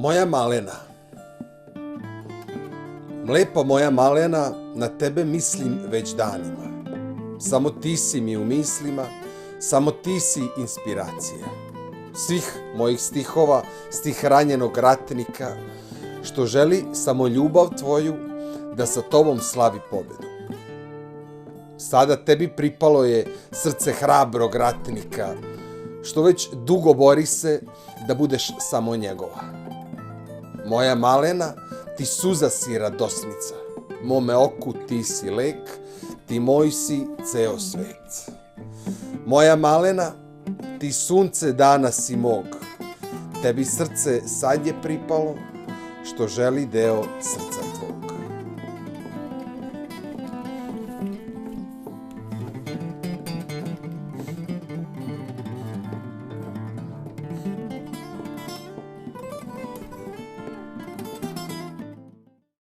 Moja malena. Lepa moja malena, na tebe mislim već danima. Samo ti si mi u mislima, samo ti si inspiracija. Svih mojih stihova, stih ranjenog ratnika, što želi samo ljubav tvoju, da sa tobom slavi pobedu. Sada tebi pripalo je srce hrabrog ratnika, što već dugo bori se da budeš samo njegova. Moja malena, ti suza si radosnica, mome oku ti si lek, ti moj si ceo svet. Moja malena, ti sunce dana si mog, tebi srce sad je pripalo, što želi deo srca